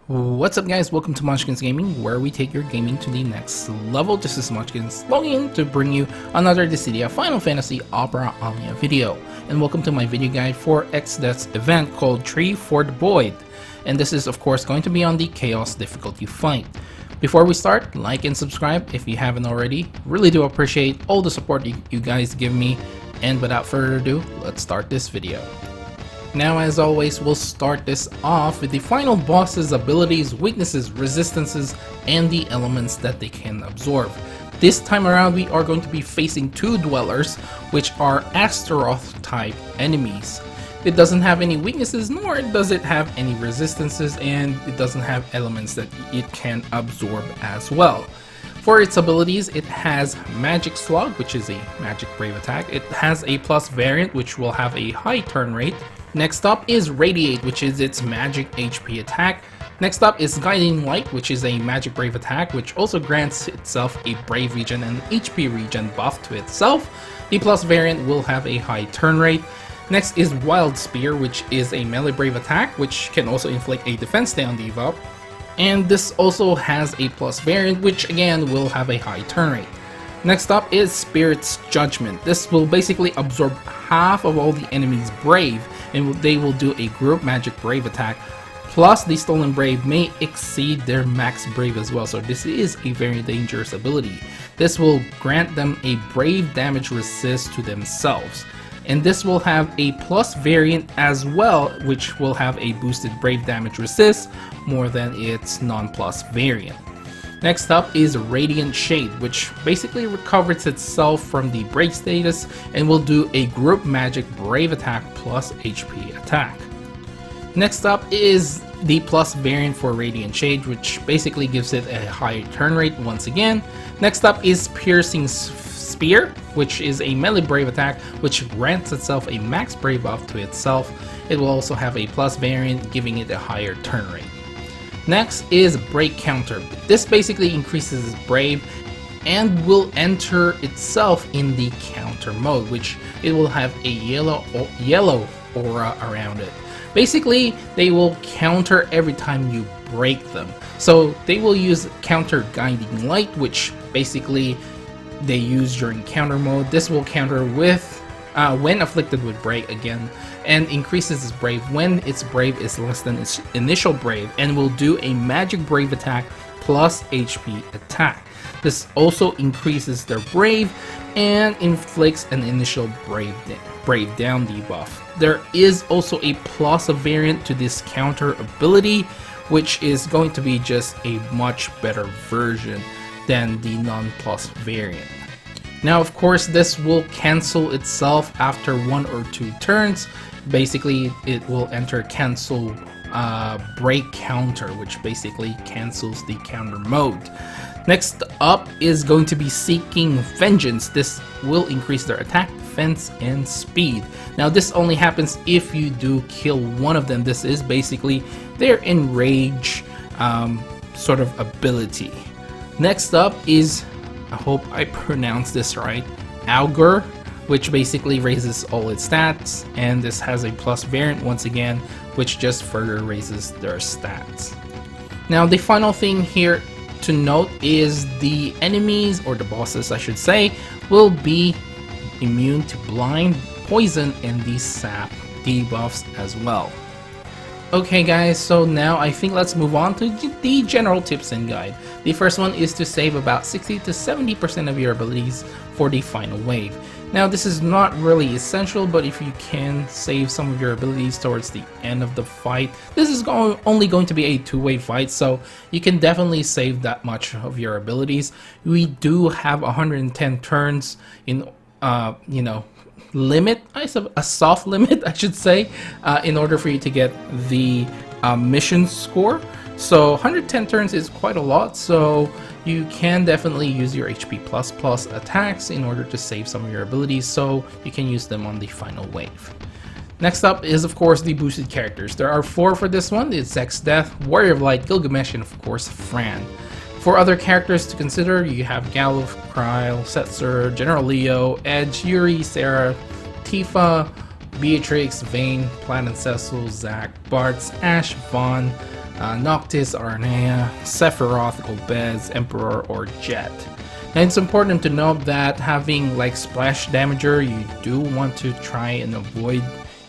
What's up guys, welcome to Munchkins Gaming, where we take your gaming to the next level. This is Munchkins logging in to bring you another Dissidia Final Fantasy Opera Omnia video. And welcome to my video guide for Exdeath's event called Tree for the Void. And this is of course going to be on the Chaos difficulty fight. Before we start, like and subscribe if you haven't already. Really do appreciate all the support you guys give me. And without further ado, let's start this video. Now, as always, we'll start this off with the final boss's abilities, weaknesses, resistances, and the elements that they can absorb. This time around, we are going to be facing two dwellers, which are Astaroth-type enemies. It doesn't have any weaknesses, nor does it have any resistances, and it doesn't have elements that it can absorb as well. For its abilities, it has Magic Slug, which is a Magic Brave attack. It has a plus variant, which will have a high turn rate. Next up is Radiate, which is its magic HP attack. Next up is Guiding Light, which is a magic brave attack, which also grants itself a brave regen and HP regen buff to itself. The plus variant will have a high turn rate. Next is Wild Spear, which is a melee brave attack, which can also inflict a defense down debuff. And this also has a plus variant, which again will have a high turn rate. Next up is Spirit's Judgment. This will basically absorb half of all the enemy's brave, and they will do a group magic brave attack. Plus, the stolen brave may exceed their max brave as well, so this is a very dangerous ability. This will grant them a brave damage resist to themselves. And this will have a plus variant as well, which will have a boosted brave damage resist more than its non-plus variant. Next up is Radiant Shade, which basically recovers itself from the break status and will do a group magic brave attack plus HP attack. Next up is the plus variant for Radiant Shade, which basically gives it a higher turn rate once again. Next up is Piercing Spear, which is a melee brave attack, which grants itself a max brave buff to itself. It will also have a plus variant, giving it a higher turn rate. Next is Break Counter. This basically increases its brave and will enter itself in the counter mode, which it will have a yellow aura around it. Basically, they will counter every time you break them. So they will use Counter Guiding Light, which basically they use during counter mode. This will counter with when afflicted with break again, and increases its brave when its brave is less than its initial brave, and will do a magic brave attack plus HP attack. This also increases their brave and inflicts an initial brave down debuff. There is also a plus variant to this counter ability, which is going to be just a much better version than the non-plus variant. Now, of course, this will cancel itself after 1 or 2 turns. Basically, it will enter cancel break counter, which basically cancels the counter mode. Next up is going to be Seeking Vengeance. This will increase their attack, defense, and speed. Now, this only happens if you do kill one of them. This is basically their enrage sort of ability. Next up is, I hope I pronounced this right, Augur, which basically raises all its stats, and this has a plus variant once again, which just further raises their stats. Now, the final thing here to note is the enemies, or the bosses I should say, will be immune to blind, poison, and the sap debuffs as well. Okay guys, so now I think let's move on to the general tips and guide. The first one is to save about 60 to 70% of your abilities for the final wave. Now, this is not really essential, but if you can save some of your abilities towards the end of the fight, this is only going to be a 2-way fight, so you can definitely save that much of your abilities. We do have 110 turns in, limit, a soft limit, I should say, in order for you to get the mission score. So 110 turns is quite a lot, so you can definitely use your HP++ attacks in order to save some of your abilities, so you can use them on the final wave. Next up is, of course, the boosted characters. There are 4 for this one. It's Exdeath, Warrior of Light, Gilgamesh, and of course Fran. For other characters to consider, you have Galuf, Kryle, Setzer, General Leo, Edge, Yuri, Sarah, Tifa, Beatrix, Vayne, Planet Cecil, Zack, Bartz, Ash, Vaughn, Noctis, Arnea, Sephiroth, Golbez, Emperor, or Jet. Now it's important to note that having like splash damager, you do want to try and avoid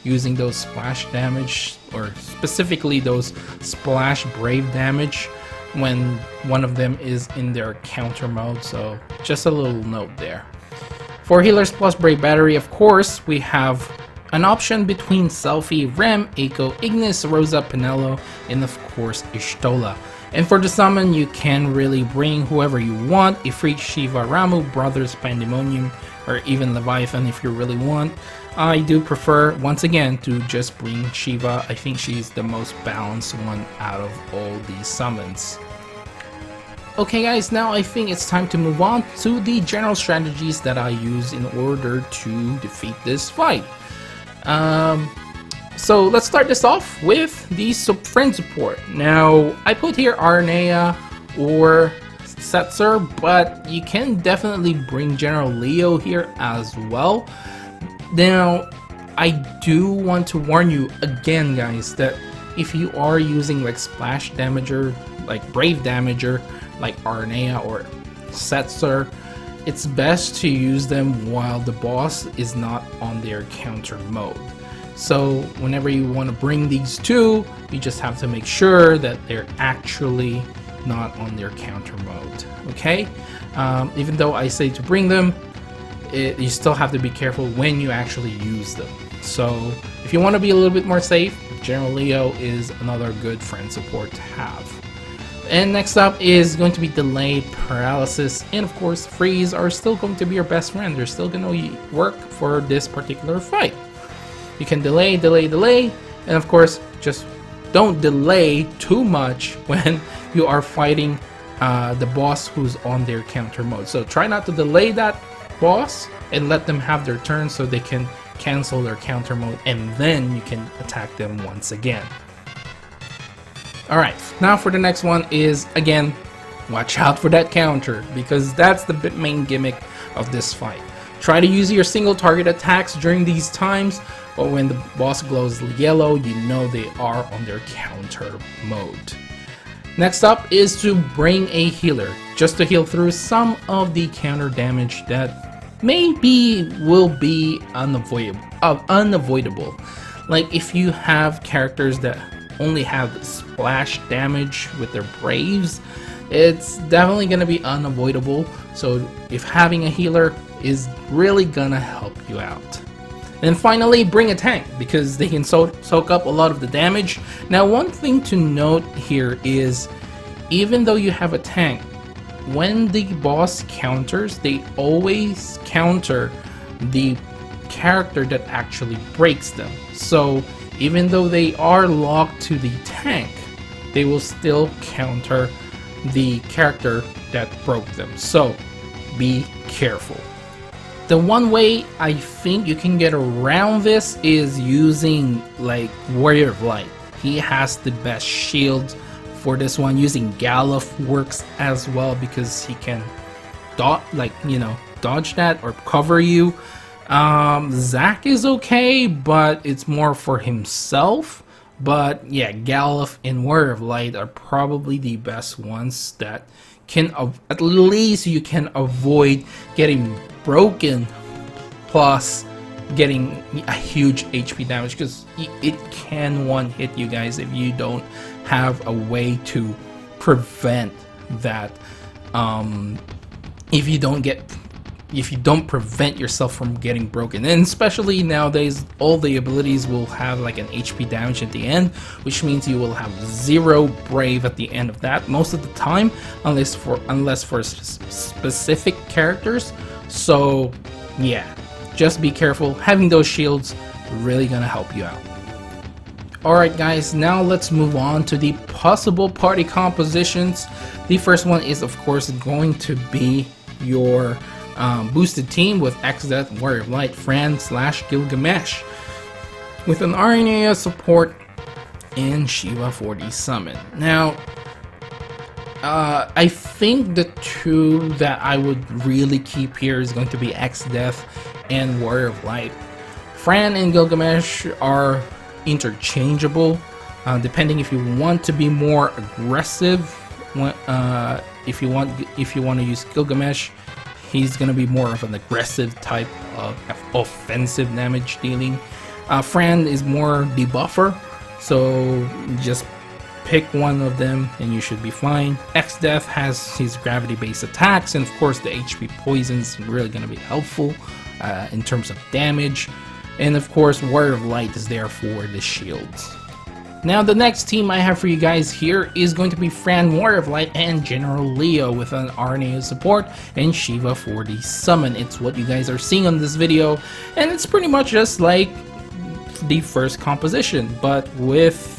using those splash damage, or specifically those splash brave damage, when one of them is in their counter mode, so just a little note there. For healers plus brave battery, of course, we have an option between Selfie, Rem, Eiko, Ignis, Rosa, Pinello, and of course Ishtola. And for the summon, you can really bring whoever you want, Ifrit, Shiva, Ramu, Brothers, Pandemonium, or even Leviathan if you really want. I do prefer, once again, to just bring Shiva. I think she's the most balanced one out of all these summons. Okay guys, now I think it's time to move on to the general strategies that I use in order to defeat this fight. So let's start this off with the friend support. Now, I put here Arnea or Setzer, but you can definitely bring General Leo here as well. Now, I do want to warn you again, guys, that if you are using like splash damager, like brave damager, like Arnea or Setzer, it's best to use them while the boss is not on their counter mode. So whenever you want to bring these two, you just have to make sure that they're actually not on their counter mode, okay? Even though I say to bring them, you still have to be careful when you actually use them. So if you want to be a little bit more safe, General Leo is another good friend support to have. And next up is going to be Delay, Paralysis, and of course Freeze are still going to be your best friend. They're still going to work for this particular fight. You can delay, and of course just don't delay too much when you are fighting the boss who's on their counter mode. So try not to delay that boss and let them have their turn so they can cancel their counter mode, and then you can attack them once again. Alright, now for the next one is, again, watch out for that counter, because that's the main gimmick of this fight. Try to use your single target attacks during these times, but when the boss glows yellow, you know they are on their counter mode. Next up is to bring a healer, just to heal through some of the counter damage that maybe will be unavoidable. Like if you have characters that only have splash damage with their braves, it's definitely going to be unavoidable. So if having a healer is really gonna help you out. And finally, bring a tank, because they can soak up a lot of the damage. Now, one thing to note here is, even though you have a tank, when the boss counters, they always counter the character that actually breaks them. So even though they are locked to the tank, they will still counter the character that broke them. So be careful. The one way I think you can get around this is using like Warrior of Light. He has the best shield for this one. Using Galuf works as well, because he can dodge that or cover you. Zack is okay, but it's more for himself. But yeah, Galuf and Warrior of Light are probably the best ones that can, at least you can avoid getting broken, plus getting a huge HP damage, because it can one hit you guys if you don't have a way to prevent that. If you don't prevent yourself from getting broken. And especially nowadays, all the abilities will have like an HP damage at the end, which means you will have 0 brave at the end of that most of the time, unless for specific characters. So yeah, just be careful. Having those shields really gonna help you out. Alright guys, now let's move on to the possible party compositions. The first one is of course going to be your boosted team with Exdeath, Warrior of Light, Fran / Gilgamesh, with an Arnea support and Shiva for the summon. Now, I think the two that I would really keep here is going to be Exdeath and Warrior of Light. Fran and Gilgamesh are interchangeable, depending if you want to be more aggressive. If you want to use Gilgamesh, he's gonna be more of an aggressive type of offensive damage dealing. Fran is more debuffer, so just pick one of them and you should be fine. Exdeath has his gravity-based attacks, and of course the HP poison's really gonna be helpful in terms of damage. And of course Warrior of Light is there for the shields. Now the next team I have for you guys here is going to be Fran, Warrior of Light, and General Leo with an RNA support and Shiva for the summon. It's what you guys are seeing on this video, and it's pretty much just like the first composition, but with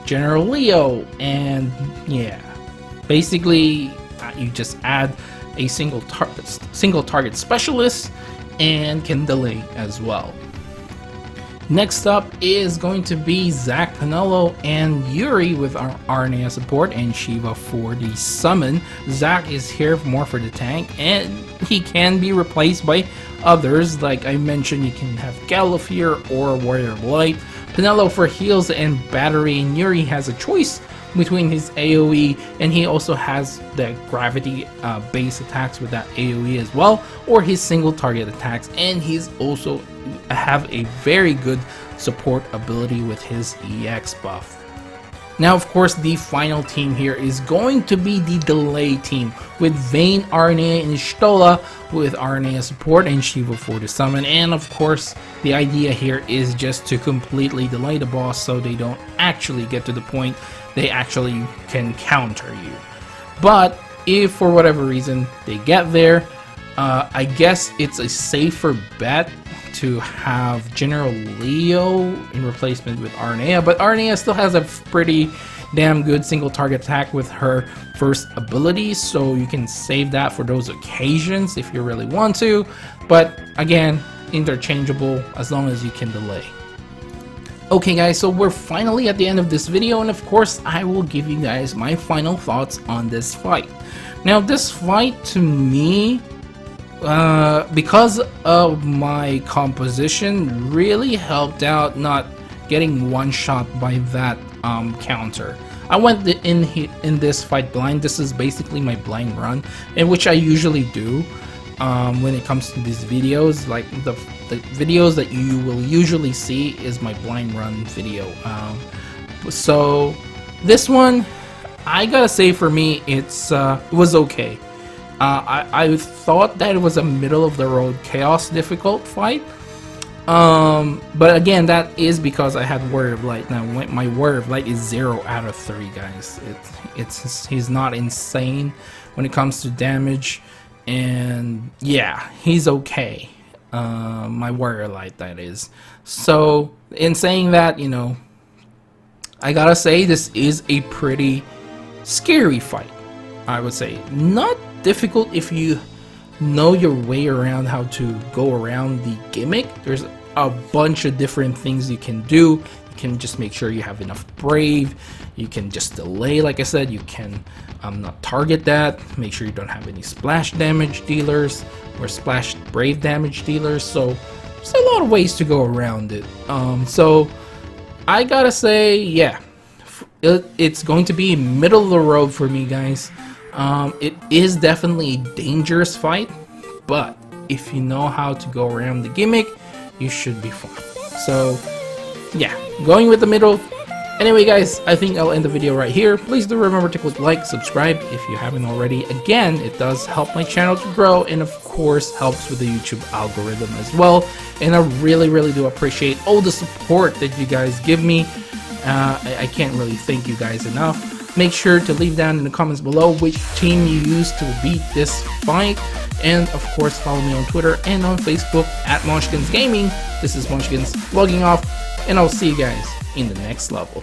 General Leo. And yeah, basically you just add a single target specialist and can delay as well. Next up is going to be Zach Canelo and Yuri with our RNA support and Shiva for the summon. Zach is here more for the tank, and he can be replaced by others. Like I mentioned, you can have Galifear or Warrior of Light. Canelo for heals and battery, and Yuri has a choice between his AoE, and he also has the gravity base attacks with that AoE as well, or his single target attacks, and he's also have a very good support ability with his EX buff. Now of course the final team here is going to be the delay team with Vayne, RNA, and Stola with RNA support and Shiva for the summon. And of course the idea here is just to completely delay the boss so they don't actually get to the point they actually can counter you. But if for whatever reason they get there, I guess it's a safer bet to have General Leo in replacement with Arnea, but Arnea still has a pretty damn good single target attack with her first ability, so you can save that for those occasions if you really want to. But again, interchangeable as long as you can delay. Okay guys, so we're finally at the end of this video, and of course I will give you guys my final thoughts on this fight. Now this fight to me, because of my composition, really helped out not getting one shot by that counter. I went in this fight blind. This is basically my blind run, in which I usually do when it comes to these videos. Like the videos that you will usually see is my blind run video. So this one, I gotta say for me, it was okay. I thought that it was a middle of the road chaos difficult fight, but again, that is because I had Warrior of Light. Now my Warrior of Light is 0 out of 3, guys. He's not insane when it comes to damage, and yeah, he's okay. My Warrior Light, that is. So in saying that, you know, I gotta say this is a pretty scary fight. I would say not difficult if you know your way around how to go around the gimmick. There's a bunch of different things you can do. You can just make sure you have enough brave. You can just delay, like I said. You can not target that. Make sure you don't have any splash damage dealers or splash brave damage dealers. So there's a lot of ways to go around it. So I gotta say, yeah, it's going to be middle of the road for me, guys. It is definitely a dangerous fight, but if you know how to go around the gimmick, you should be fine. So yeah, going with the middle. Anyway guys, I think I'll end the video right here. Please do remember to click like, subscribe if you haven't already. Again, it does help my channel to grow, and of course helps with the YouTube algorithm as well. And I really do appreciate all the support that you guys give me. I can't really thank you guys enough. Make sure to leave down in the comments below which team you used to beat this fight. And of course follow me on Twitter and on Facebook at Munchkins Gaming. This is Munchkins logging off, and I'll see you guys in the next level.